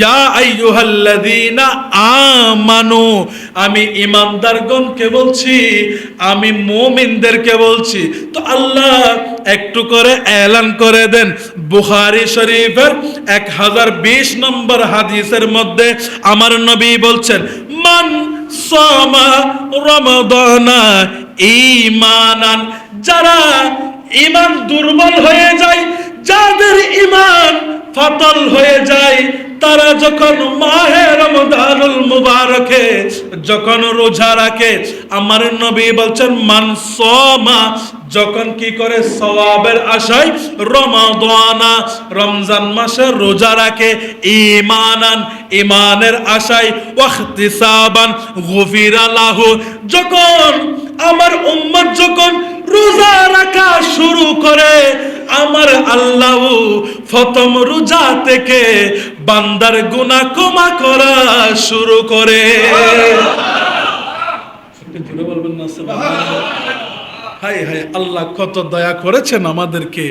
ইয়া আইয়ুহাল্লাযীনা আমানু, আমি ঈমানদারগণকে বলছি, আমি মুমিনদেরকে বলছি। তো আল্লাহ একটু করে এলান করে দেন, বুখারী শরীফের 1020 নম্বর হাদিসের মধ্যে আমার নবী বলছেন, মান সামা রমাদানা ঈমানান, যারা ঈমান দুর্বল হয়ে যায়, যাদের ঈমান ফাতল হয়ে যায়, তারা যখন মাহে রমজানুল মুবারকে যখন রোজা রাখে, আমার নবী বলছেন মান সামা, যখন কি করে সওয়াবের আশায় রমাদানা, রমজান মাসে রোজা রাখে, ঈমানান, ঈমানের আশায়, ওয়াখতিসাবান গুফিরা লাহু, যখন আমার উম্মত যখন রোজা রাখা শুরু করে, আমার আল্লাহ প্রথম রোজা থেকে বান্দার গুনাহ ক্ষমা করা শুরু করে। জোরে বলবেন না সুবহানাল্লাহ। হায় হায়, আল্লাহ কত দয়া করেছেন আমাদেরকে।